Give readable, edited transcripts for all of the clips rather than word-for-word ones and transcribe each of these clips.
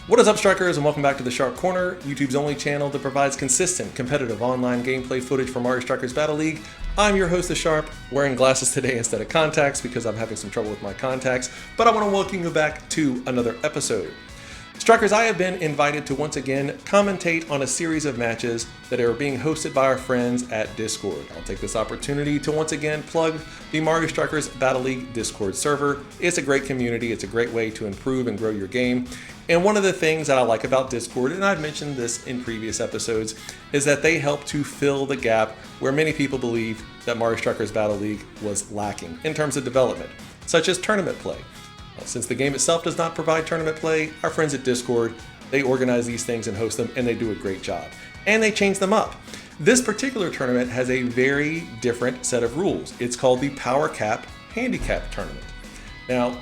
What is up, Strikers, and welcome back to the Sharp Corner, YouTube's only channel that provides consistent, competitive online gameplay footage for Mario Strikers Battle League. I'm your host, The Sharp, wearing glasses today instead of contacts because I'm having some trouble with my contacts, but I want to welcome you back to another episode. Strikers, I have been invited to once again commentate on a series of matches that are being hosted by our friends at Discord. I'll take this opportunity to once again plug the Mario Strikers Battle League Discord server. It's a great community, it's a great way to improve and grow your game. And one of the things that I like about Discord, and I've mentioned this in previous episodes, is that they help to fill the gap where many people believe that Mario Strikers Battle League was lacking in terms of development, such as tournament play. Since the game itself does not provide tournament play, our friends at Discord, they organize these things and host them, and they do a great job. And they change them up. This particular tournament has a very different set of rules. It's called the Powercap Handicap Tournament. Now,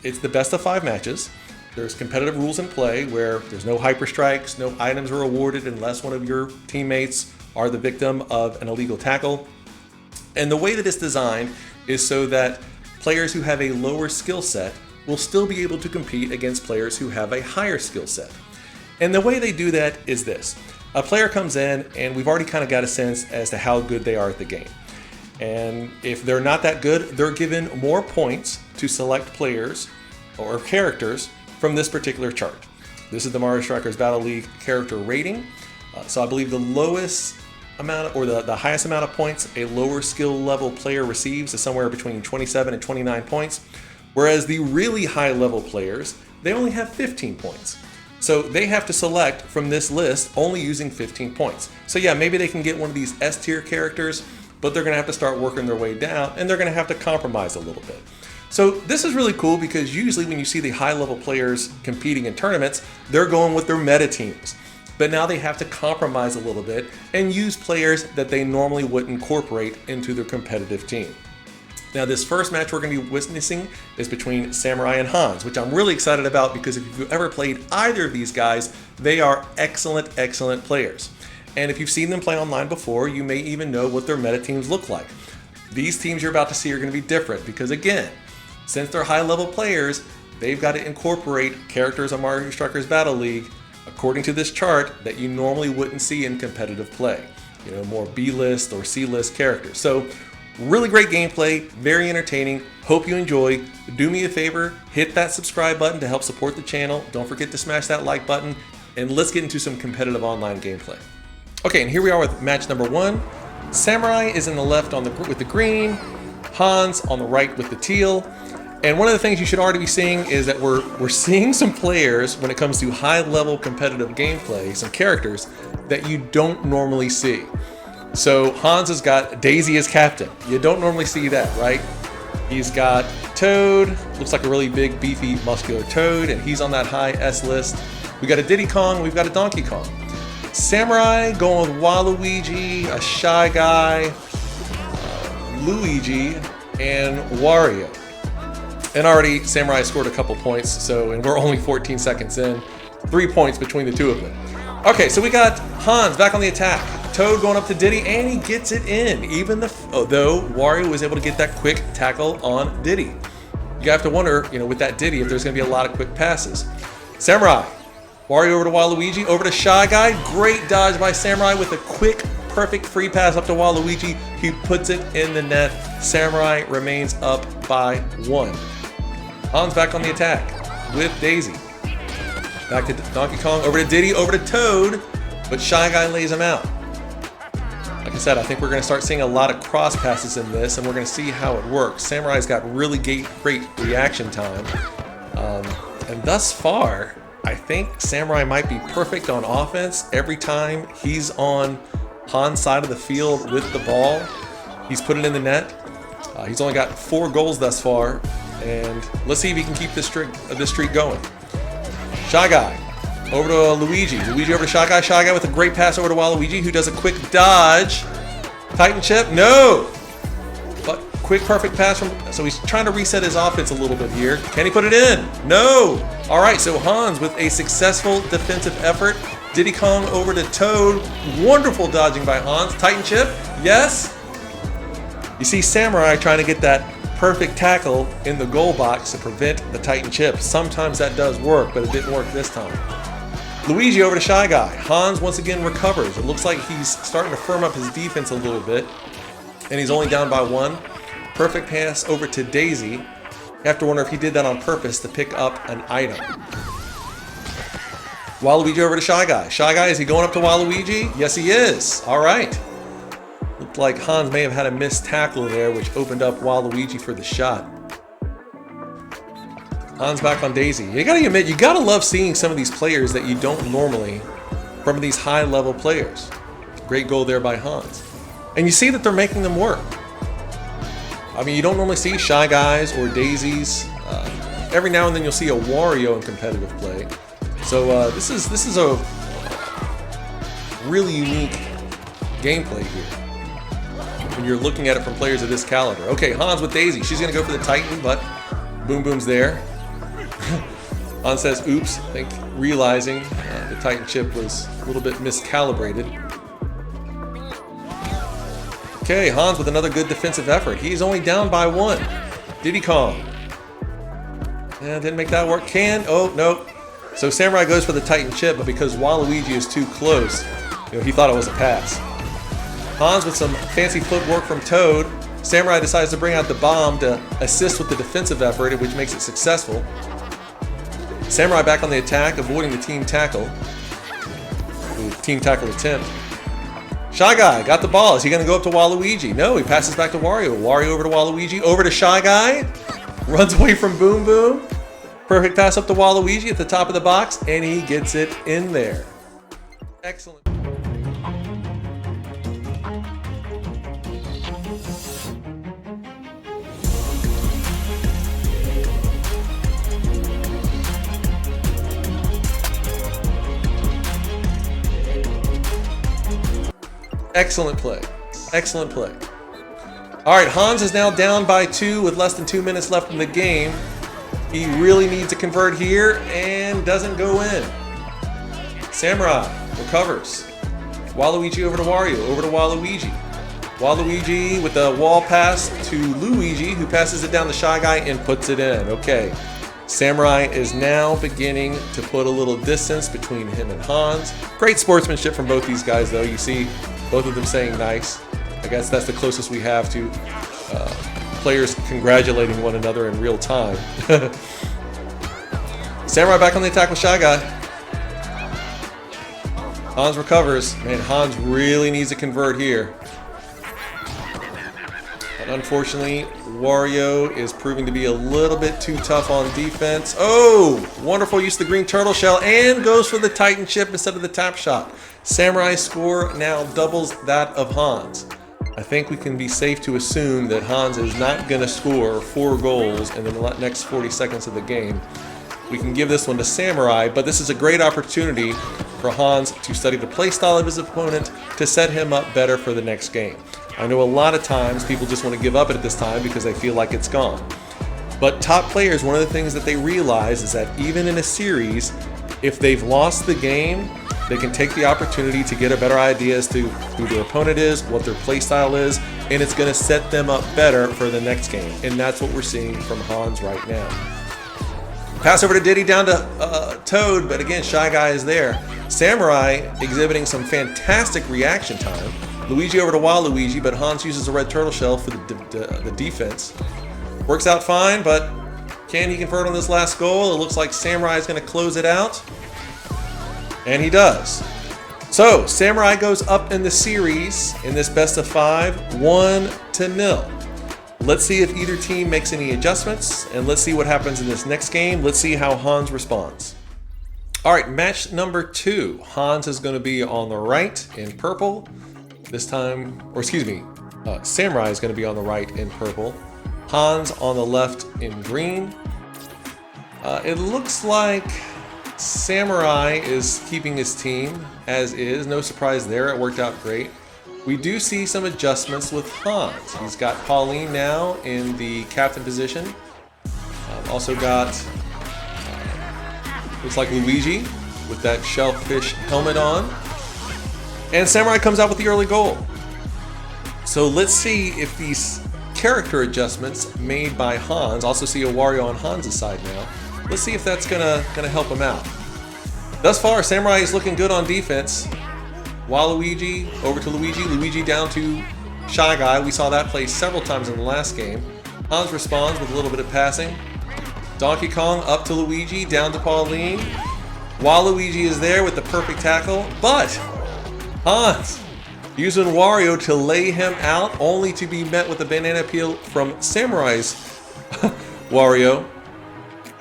it's the best of 5 matches. There's competitive rules in play where there's no hyper strikes, no items are awarded unless one of your teammates are the victim of an illegal tackle. And the way that it's designed is so that players who have a lower skill set will still be able to compete against players who have a higher skill set. And the way they do that is this. A player comes in and we've already kind of got a sense as to how good they are at the game. And if they're not that good, they're given more points to select players or characters from this particular chart. This is the Mario Strikers Battle League character rating. So I believe the lowest amount or the highest amount of points a lower skill level player receives is somewhere between 27 and 29 points. Whereas the really high level players, they only have 15 points. So they have to select from this list only using 15 points. So yeah, maybe they can get one of these S tier characters, but they're gonna have to start working their way down and they're gonna have to compromise a little bit. So this is really cool because usually when you see the high level players competing in tournaments, they're going with their meta teams. But now they have to compromise a little bit and use players that they normally wouldn't incorporate into their competitive team. Now this first match we're going to be witnessing is between Samurai and Hans, which I'm really excited about because if you've ever played either of these guys, they are excellent, excellent players. And if you've seen them play online before, you may even know what their meta teams look like. These teams you're about to see are going to be different because again, since they're high level players, they've got to incorporate characters on Mario Strikers Battle League according to this chart that you normally wouldn't see in competitive play. You know, more B-list or C-list characters. So really great gameplay, very entertaining. Hope you enjoy. Do me a favor, hit that subscribe button to help support the channel. Don't forget to smash that like button, and let's get into some competitive online gameplay. Okay, and here we are with match number 1. Samurai is in the left with the green, Hans on the right with the teal. And one of the things you should already be seeing is that we're seeing some players when it comes to high-level competitive gameplay, some characters that you don't normally see. So Hans has got Daisy as captain. You don't normally see that, right? He's got Toad, looks like a really big, beefy, muscular Toad, and he's on that high S list. We got a Diddy Kong, we've got a Donkey Kong. Samurai going with Waluigi, a Shy Guy, Luigi, and Wario. And already Samurai scored a couple points, and we're only 14 seconds in. 3 points between the two of them. Okay, so we got Hans back on the attack. Toad going up to Diddy, and he gets it in, though Wario was able to get that quick tackle on Diddy. You have to wonder, with that Diddy, if there's going to be a lot of quick passes. Samurai, Wario over to Waluigi, over to Shy Guy. Great dodge by Samurai with a quick, perfect free pass up to Waluigi. He puts it in the net. Samurai remains up by 1. Hans back on the attack with Daisy. Back to Donkey Kong, over to Diddy, over to Toad, but Shy Guy lays him out. Like I said, I think we're going to start seeing a lot of cross passes in this, and we're going to see how it works. Samurai's got really great reaction time. And thus far, I think Samurai might be perfect on offense. Every time he's on Han's side of the field with the ball, he's put it in the net. He's only got 4 goals thus far, and let's see if he can keep this streak going. Shy Guy over to Luigi. Luigi over to Shy Guy with a great pass over to Waluigi, who does a quick dodge. Titan chip, no! But quick perfect pass so he's trying to reset his offense a little bit here. Can he put it in? No! All right, so Hans with a successful defensive effort. Diddy Kong over to Toad. Wonderful dodging by Hans. Titan chip, yes! You see Samurai trying to get that perfect tackle in the goal box to prevent the Titan chip. Sometimes that does work, but it didn't work this time. Luigi over to Shy Guy. Hans once again recovers. It looks like he's starting to firm up his defense a little bit, and he's only down by 1. Perfect pass over to Daisy. You have to wonder if he did that on purpose to pick up an item. Waluigi over to Shy Guy. Shy Guy, is he going up to Waluigi? Yes, he is. All right. Looked like Hans may have had a missed tackle there, which opened up Waluigi for the shot. Hans back on Daisy. You gotta admit, you gotta love seeing some of these players that you don't normally from these high-level players. Great goal there by Hans. And you see that they're making them work. I mean, you don't normally see Shy Guys or Daisies. Every now and then you'll see a Wario in competitive play. So this is a really unique gameplay here when you're looking at it from players of this caliber. Okay, Hans with Daisy. She's gonna go for the Titan, but Boom Boom's there. Hans says, oops, I think realizing the Titan chip was a little bit miscalibrated. Okay, Hans with another good defensive effort. He's only down by 1. Diddy Kong. Yeah, didn't make that work. Oh, no. So Samurai goes for the Titan chip, but because Waluigi is too close, he thought it was a pass. Hans with some fancy footwork from Toad. Samurai decides to bring out the bomb to assist with the defensive effort, which makes it successful. Samurai back on the attack, avoiding the team tackle. Team tackle attempt. Shy Guy got the ball. Is he going to go up to Waluigi? No, he passes back to Wario. Wario over to Waluigi. Over to Shy Guy. Runs away from Boom Boom. Perfect pass up to Waluigi at the top of the box, and he gets it in there. Excellent. Excellent play. Excellent play. All right, Hans is now down by 2 with less than 2 minutes left in the game. He really needs to convert here and doesn't go in. Samurai recovers. Waluigi over to Wario, over to Waluigi. Waluigi with the wall pass to Luigi, who passes it down to Shy Guy and puts it in. Okay. Samurai is now beginning to put a little distance between him and Hans. Great sportsmanship from both these guys, though. You see both of them saying nice. I guess that's the closest we have to players congratulating one another in real time. Samurai back on the attack with Shy Guy. Hans recovers. Man, Hans really needs to convert here. But unfortunately, Wario is proving to be a little bit too tough on defense. Oh, wonderful use of the green turtle shell and goes for the Titan chip instead of the tap shot. Samurai's score now doubles that of Hans. I think we can be safe to assume that Hans is not going to score 4 goals in the next 40 seconds of the game. We can give this one to Samurai, but this is a great opportunity for Hans to study the play style of his opponent to set him up better for the next game. I know a lot of times people just want to give up at this time because they feel like it's gone. But top players, one of the things that they realize is that even in a series, if they've lost the game, they can take the opportunity to get a better idea as to who their opponent is, what their play style is, and it's going to set them up better for the next game. And that's what we're seeing from Hans right now. Pass over to Diddy down to Toad, but again, Shy Guy is there. Samurai exhibiting some fantastic reaction time. Luigi over to Waluigi, but Hans uses the red turtle shell for the defense. Works out fine, but can he convert on this last goal? It looks like Samurai is going to close it out. And he does. So, Samurai goes up in the series in this best of 5, 1-0. Let's see if either team makes any adjustments, and let's see what happens in this next game. Let's see how Hans responds. All right, match number 2. Hans is going to be on the right in purple. This time, or excuse me, Samurai is going to be on the right in purple. Hans on the left in green. It looks like Samurai is keeping his team as is. No surprise there. It worked out great. We do see some adjustments with Hans. He's got Pauline now in the captain position. Also got, looks like Luigi with that shellfish helmet on. And Samurai comes out with the early goal. So let's see if these character adjustments made by Hans. Also see a Wario on Hans' side now. Let's see if that's gonna help him out. Thus far, Samurai is looking good on defense. Waluigi over to Luigi. Luigi down to Shy Guy. We saw that play several times in the last game. Hans responds with a little bit of passing. Donkey Kong up to Luigi, down to Pauline. Waluigi is there with the perfect tackle, but Hans using Wario to lay him out, only to be met with a banana peel from Samurai's Wario.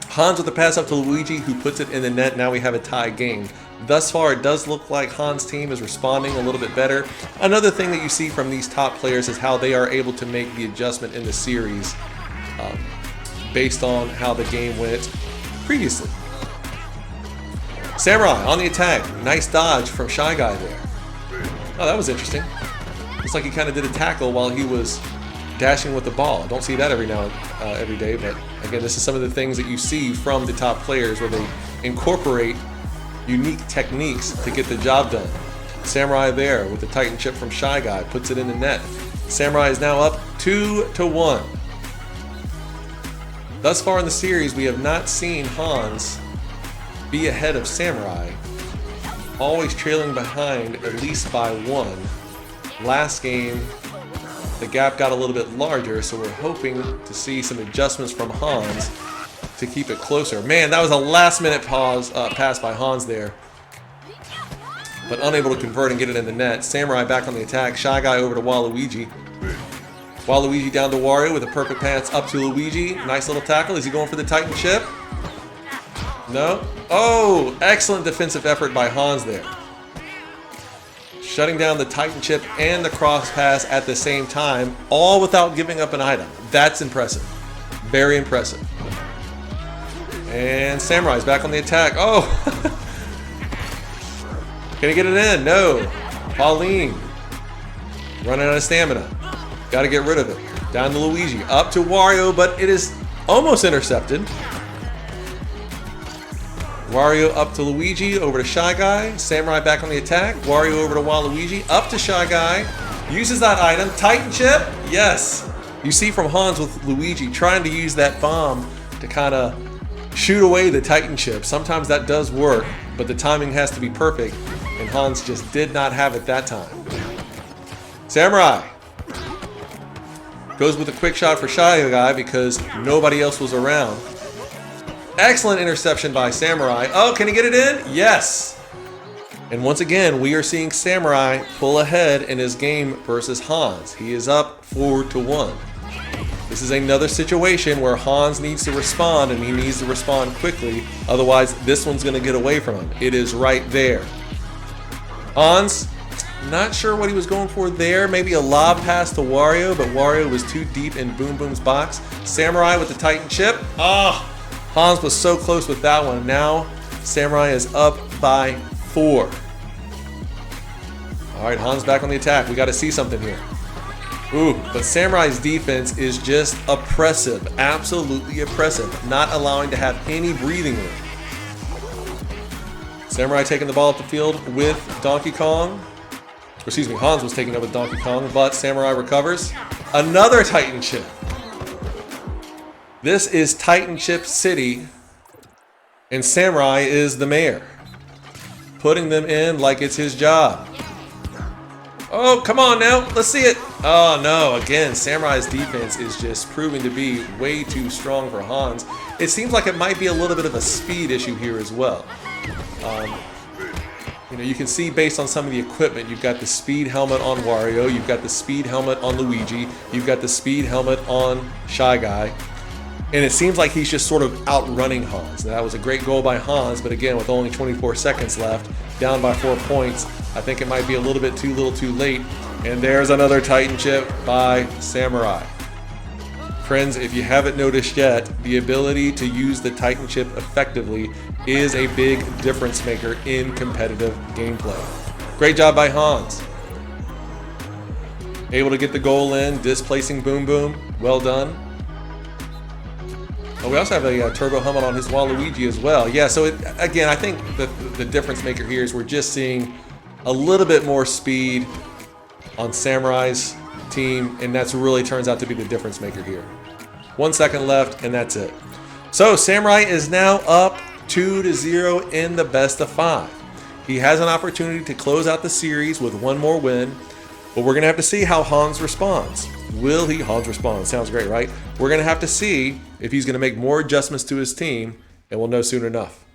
Hans with the pass up to Luigi, who puts it in the net. Now we have a tie game. Thus far, it does look like Hans' team is responding a little bit better. Another thing that you see from these top players is how they are able to make the adjustment in the series based on how the game went previously. Samurai on the attack. Nice dodge from Shy Guy there. Oh, that was interesting. Looks like he kind of did a tackle while he was dashing with the ball. Don't see that every day, but again, this is some of the things that you see from the top players where they incorporate unique techniques to get the job done. Samurai there with the Titan chip from Shy Guy, puts it in the net. Samurai is now up 2-1. Thus far in the series, we have not seen Hans be ahead of Samurai, always trailing behind at least by 1. Last game, the gap got a little bit larger, so we're hoping to see some adjustments from Hans to keep it closer. Man, that was a last-minute pass by Hans there, but unable to convert and get it in the net. Samurai back on the attack. Shy Guy over to Waluigi. Waluigi down to Wario with a perfect pass up to Luigi. Nice little tackle. Is he going for the Titan chip? No. Oh, excellent defensive effort by Hans there. Shutting down the Titan chip and the cross pass at the same time, all without giving up an item. That's impressive. Very impressive. And Samurai's back on the attack. Oh! Can he get it in? No. Pauline. Running out of stamina. Got to get rid of it. Down to Luigi. Up to Wario, but it is almost intercepted. Wario up to Luigi, over to Shy Guy. Samurai back on the attack. Wario over to Waluigi, up to Shy Guy. Uses that item. Titan chip. Yes. You see from Hans with Luigi trying to use that bomb to kind of shoot away the Titan chip. Sometimes that does work, but the timing has to be perfect, and Hans just did not have it that time. Samurai goes with a quick shot for Shy Guy because nobody else was around. Excellent interception by Samurai. Oh, can he get it in? Yes. And once again, we are seeing Samurai pull ahead in his game versus Hans. He is up 4-1. This is another situation where Hans needs to respond, and he needs to respond quickly. Otherwise, this one's going to get away from him. It is right there. Hans, not sure what he was going for there. Maybe a lob pass to Wario, but Wario was too deep in Boom Boom's box. Samurai with the Titan chip. Ah, Hans was so close with that one. Now, Samurai is up by 4. All right, Hans back on the attack. We got to see something here. Ooh, but Samurai's defense is just oppressive. Absolutely oppressive. Not allowing to have any breathing room. Samurai taking the ball up the field with Donkey Kong. Excuse me, Hans was taking it with Donkey Kong, but Samurai recovers. Another Titan chip. This is Titan Chip City, and Samurai is the mayor. Putting them in like it's his job. Oh, come on now. Let's see it. Oh, no. Again, Samurai's defense is just proving to be way too strong for Hans. It seems like it might be a little bit of a speed issue here as well. You can see based on some of the equipment, you've got the speed helmet on Wario, you've got the speed helmet on Luigi, you've got the speed helmet on Shy Guy. And it seems like he's just sort of outrunning Hans. Now, that was a great goal by Hans, but again, with only 24 seconds left, down by 4 points, I think it might be a little bit too late. And there's another Titan chip by Samurai. Friends, if you haven't noticed yet, the ability to use the Titan chip effectively is a big difference maker in competitive gameplay. Great job by Hans. Able to get the goal in, displacing Boom Boom. Well done. Oh, we also have a turbo helmet on his Waluigi as well. Yeah, so again, I think the difference maker here is we're just seeing a little bit more speed on Samurai's team, and that's really turns out to be the difference maker here. 1 second left, and that's it. So Samurai is now up 2-0 in the best of 5. He has an opportunity to close out the series with one more win, but we're going to have to see how Hans responds. Will he? Hans responds. Sounds great, right? We're going to have to see if he's going to make more adjustments to his team, and we'll know soon enough.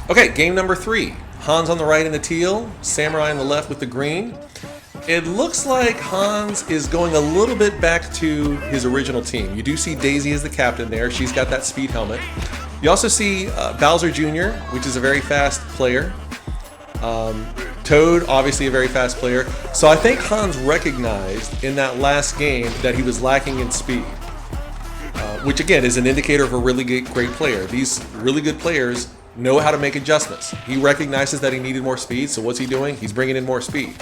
Okay, game number 3. Hans on the right in the teal, Samurai on the left with the green. It looks like Hans is going a little bit back to his original team. You do see Daisy as the captain there. She's got that speed helmet. You also see Bowser Jr., which is a very fast player. Toad, obviously a very fast player. So I think Hans recognized in that last game that he was lacking in speed, which again is an indicator of a really great player. These really good players know how to make adjustments. He recognizes that he needed more speed, so what's he doing? He's bringing in more speed.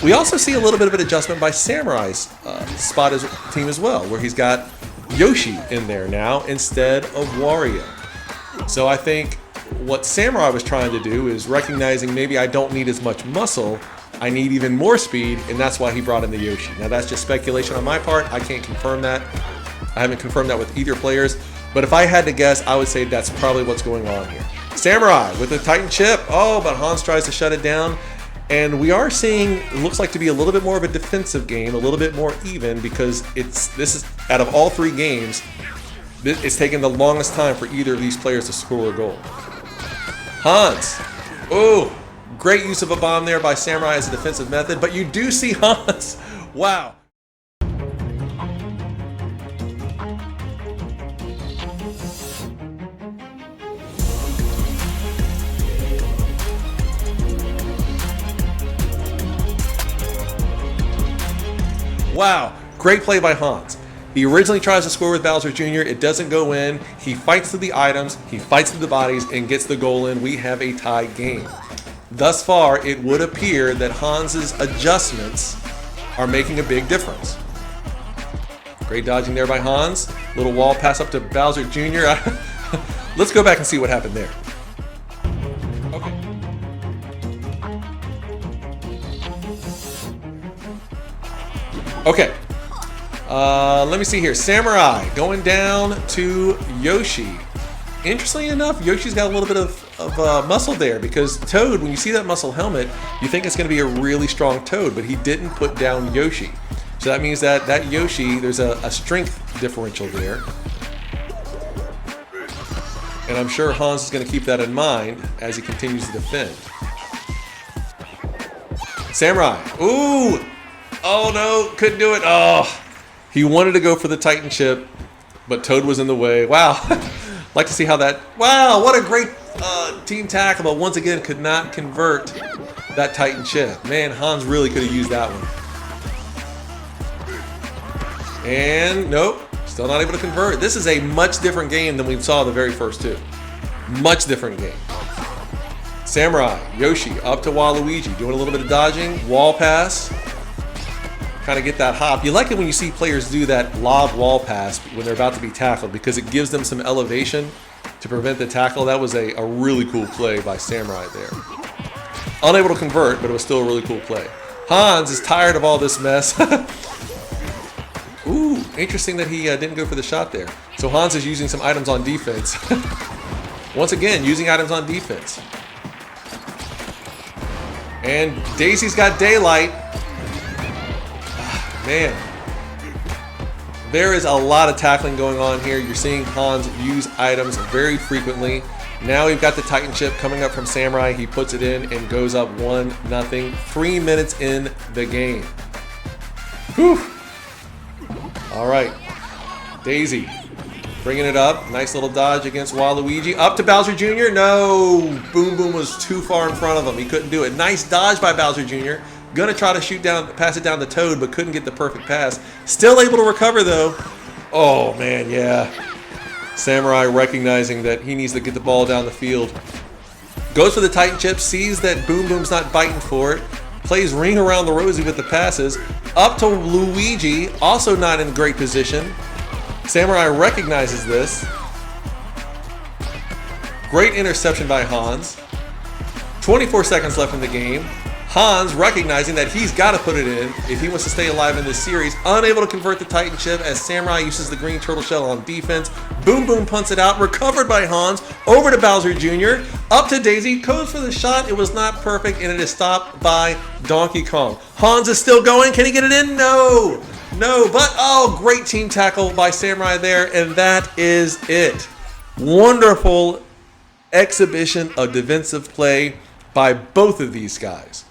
We also see a little bit of an adjustment by Samurai's team as well, where he's got Yoshi in there now instead of Wario. So I think what Samurai was trying to do is recognizing maybe I don't need as much muscle, I need even more speed, and that's why he brought in the Yoshi. Now that's just speculation on my part. I can't confirm that. I haven't confirmed that with either players, but if I had to guess, I would say that's probably what's going on here. Samurai with the Titan chip. Oh, but Hans tries to shut it down. And we are seeing, it looks like to be a little bit more of a defensive game, a little bit more even, because this is, out of all 3 games, it's taken the longest time for either of these players to score a goal. Hans. Oh, great use of a bomb there by Samurai as a defensive method, but you do see Hans. Wow. Wow, great play by Hans. He originally tries to score with Bowser Jr. It doesn't go in. He fights through the items, he fights through the bodies, and gets the goal in. We have a tied game. Thus far, it would appear that Hans's adjustments are making a big difference. Great dodging there by Hans. Little wall pass up to Bowser Jr. Let's go back and see what happened there. Okay, let me see here. Samurai going down to Yoshi. Interestingly enough, Yoshi's got a little bit of muscle there, because Toad, when you see that muscle helmet, you think it's going to be a really strong Toad, but he didn't put down Yoshi. So that means that Yoshi, there's a strength differential there. And I'm sure Hans is going to keep that in mind as he continues to defend. Samurai. Ooh! Oh no, couldn't do it. Oh, he wanted to go for the Titan chip, but Toad was in the way. Wow. Like to see how that, wow, what a great team tackle, but once again could not convert that Titan chip. Man, Hans really could have used that one. And nope, still not able to convert. This is a much different game than we saw the very first 2. Much different game. Samurai, Yoshi, up to Waluigi, doing a little bit of dodging, wall pass. Kind of get that hop. You like it when you see players do that lob wall pass when they're about to be tackled, because it gives them some elevation to prevent the tackle. That was a really cool play by Samurai there. Unable to convert, but it was still a really cool play. Hans is tired of all this mess. Ooh, interesting that he didn't go for the shot there. So Hans is using some items on defense. Once again, using items on defense. And Daisy's got daylight. Man, there is a lot of tackling going on here. You're seeing Hans use items very frequently. Now we've got the Titan chip coming up from Samurai. He puts it in and goes up 1-0. 3 minutes in the game. Whew. All right, Daisy bringing it up. Nice little dodge against Waluigi. Up to Bowser Jr. No, Boom Boom was too far in front of him. He couldn't do it. Nice dodge by Bowser Jr. Gonna try to pass it down to Toad, but couldn't get the perfect pass. Still able to recover though. Oh man, yeah. Samurai recognizing that he needs to get the ball down the field. Goes for the Titan chip, sees that Boom Boom's not biting for it. Plays ring around the rosy with the passes. Up to Luigi, also not in great position. Samurai recognizes this. Great interception by Hans. 24 seconds left in the game. Hans, recognizing that he's got to put it in if he wants to stay alive in this series, unable to convert the Titan chip as Samurai uses the green turtle shell on defense. Boom Boom punts it out, recovered by Hans, over to Bowser Jr., up to Daisy, goes for the shot. It was not perfect, and it is stopped by Donkey Kong. Hans is still going. Can he get it in? No, but oh, great team tackle by Samurai there, and that is it. Wonderful exhibition of defensive play by both of these guys.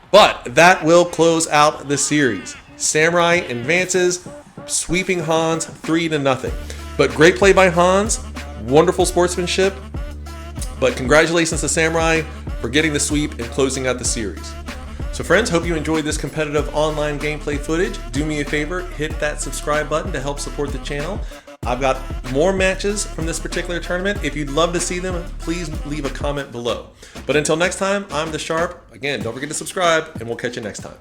But that will close out the series. Samurai advances, sweeping Hans 3-0. But great play by Hans, wonderful sportsmanship. But congratulations to Samurai for getting the sweep and closing out the series. So friends, hope you enjoyed this competitive online gameplay footage. Do me a favor, hit that subscribe button to help support the channel. I've got more matches from this particular tournament. If you'd love to see them, please leave a comment below. But until next time, I'm The Sharp. Again, don't forget to subscribe, and we'll catch you next time.